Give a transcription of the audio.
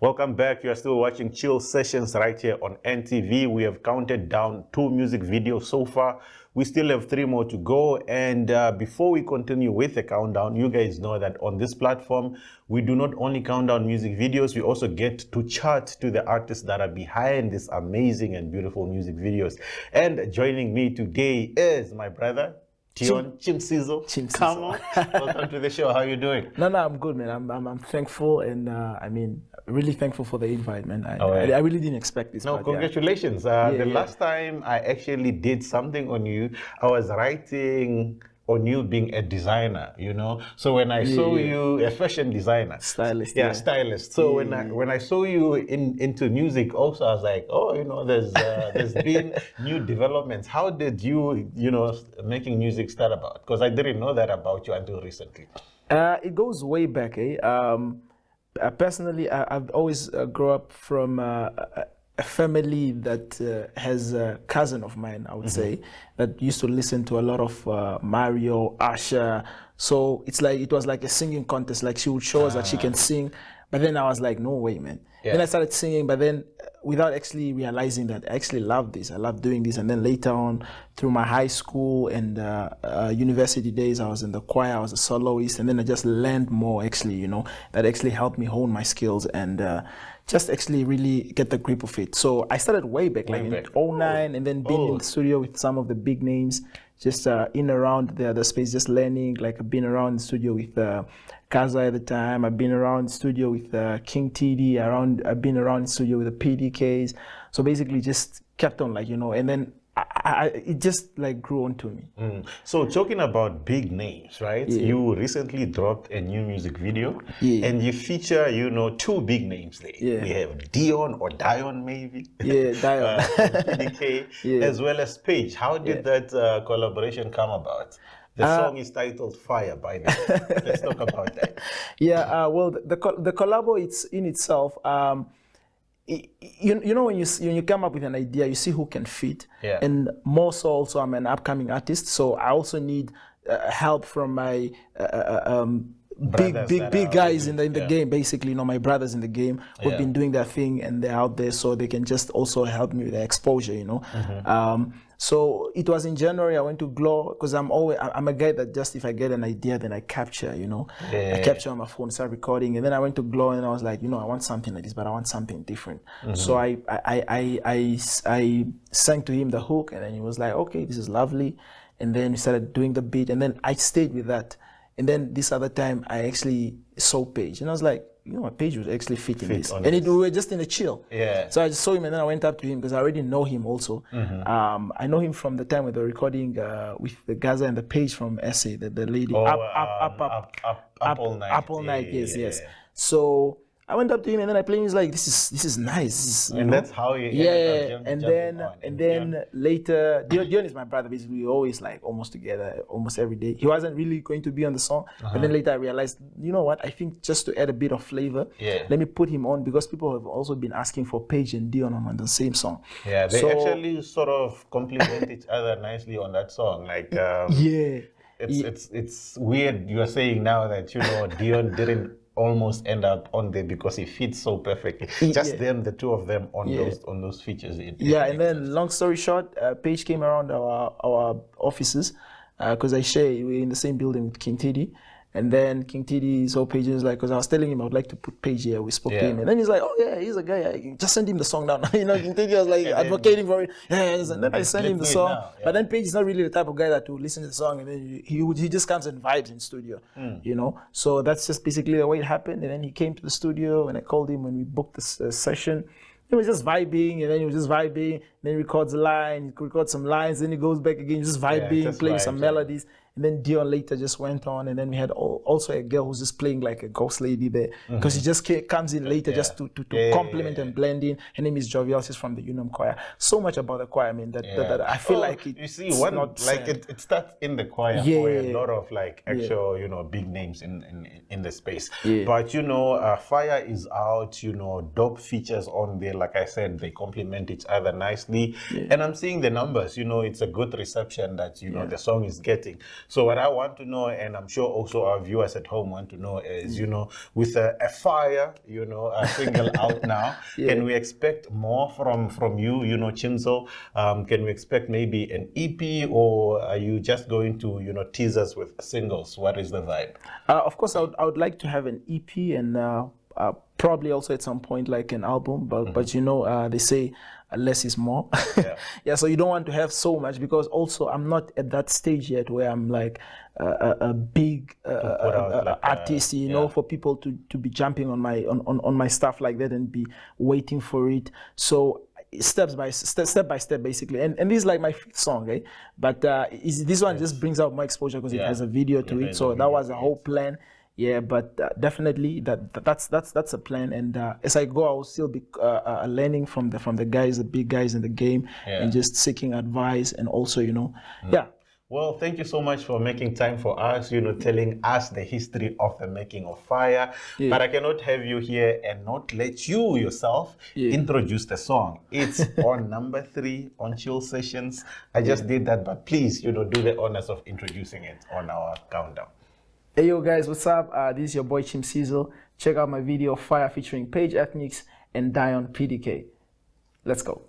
Welcome back. You are still watching Chill Sessions right here on NTV. We have counted down 2 music videos so far. We still have 3 more to go. And before we continue with the countdown, you guys know that on this platform, we do not only count down music videos, we also get to chat to the artists that are behind these amazing and beautiful music videos. And joining me today is my brother, Tjil, Chimsizle. Come on. Welcome to the show. How are you doing? No, I'm good, man. I'm thankful, and really thankful for the invite, man. I really didn't expect this. No, congratulations. The last time I actually did something on you, I was writing on you being a designer, you know. So when I saw you, a fashion designer, stylist, stylist. So when I saw you into music, also I was like, oh, you know, there's been new developments. How did you know, making music start about? Because I didn't know that about you until recently. It goes way back, personally, I've always grew up from a family that has a cousin of mine, I would say, that used to listen to a lot of Mario, Usher. So it was like a singing contest. Like she would show us that she can sing, but then I was like, no way, man. Then I started singing, but then without actually realizing that I actually love this. I love doing this. And then later on, through my high school and university days, I was in the choir, I was a soloist, and then I just learned more actually, you know, that actually helped me hone my skills and just actually really get the grip of it. So I started way back, like in 2009, and then being in the studio with some of the big names, just in around the space, just learning. Like I've been around the studio with Kaza at the time. I've been around the studio with King TD. I've been around the studio with the PDKs. So basically, just kept on, like, you know, and then it just like grew onto me. So talking about big names, right? You recently dropped a new music video, and you feature, you know, 2 big names there. We have Dion or Dion maybe. Dion. PDK, as well as Paige. How did that collaboration come about? The song is titled Fire, by the way. Let's talk about that. Well, the collabo, it's in itself. You know, when you come up with an idea, you see who can fit, and more so also I'm an upcoming artist, so I also need help from my big guys in the game, basically, you know, my brothers in the game who've been doing their thing and they're out there, so they can just also help me with the exposure, you know. So it was in January. I went to Glow because I'm a guy that just, if I get an idea, then I capture, you know. I capture on my phone, start recording, and then I went to Glow and I was like, you know, I want something like this, but I want something different. So I sang to him the hook, and then he was like, okay, this is lovely. And then we started doing the beat, and then I stayed with that. And then this other time, I actually saw Paige, and I was like, you know, my Paige was actually fitting this. And we were just in a chill. So I just saw him, and then I went up to him because I already know him also. I know him from the time we were recording with the Gaza and the Paige from SA, the lady. Up all night. Yes. So I went up to him and then I played him. He's like, this is nice. And that's how you and then later, Dion is my brother. Basically, we always like almost together, almost every day. He wasn't really going to be on the song, but then later I realized, you know what? I think just to add a bit of flavor, let me put him on, because people have also been asking for Paige and Dion on the same song. They actually sort of complement each other nicely on that song. Like it's weird. You are saying now that, you know, Dion didn't almost end up on there because he fits so perfectly. Just them, the 2 of them on those features. And then long story short, Paige came around our offices because we're in the same building with King TD. And then King TD saw Paige, was like, because I was telling him I would like to put Paige here. We spoke to him, and then he's like, oh yeah, he's a guy. Just send him the song now. You know, King TD was like advocating for it. And then I sent him the song. But then Paige is not really the type of guy that will listen to the song and then he just comes and vibes in studio. You know, so that's just basically the way it happened. And then he came to the studio, and I called him when we booked this session. He was just vibing, and then he was just vibing. Then he records a line, he records some lines, then he goes back again, just vibing, playing some melodies. And then Dion later just went on, and then we had also a girl who's just playing like a ghost lady there, because she just comes in later just to complement and blend in. Her name is Jovial. She's from the Unum choir. So much about the choir, I mean, that I feel like it. You see, it starts in the choir for a lot of like actual, you know, big names in the space. But you know, Fire is out. You know, dope features on there. Like I said, they complement each other nicely, and I'm seeing the numbers. You know, it's a good reception that the song is getting. So what I want to know, and I'm sure also our viewers at home want to know, is, you know, with a fire, you know, a single out now, can we expect more from you, you know, Chimsizle? Can we expect maybe an EP, or are you just going to, you know, tease us with singles? What is the vibe? Of course, I would like to have an EP and probably also at some point like an album. But you know, they say less is more. Yeah. Yeah. So you don't want to have so much, because also I'm not at that stage yet where I'm like a big artist, you know, for people to be jumping on my stuff like that and be waiting for it. So step by step basically, and this is like my fifth song, eh? But this one just brings out more exposure because it has a video to it, so that was a whole plan. Yeah, but definitely that's a plan, and as I go, I will still be learning from the guys, the big guys in the game, and just seeking advice, and also, you know, Well, thank you so much for making time for us, you know, telling us the history of the making of Fire. But I cannot have you here and not let you yourself introduce the song. It's on number 3 on JIL Sessions. I just did that, but please, you know, do the honors of introducing it on our countdown. Hey yo guys, what's up? This is your boy Chimsizle. Check out my video Fire featuring Page Ethnics and Dion PDK. Let's go.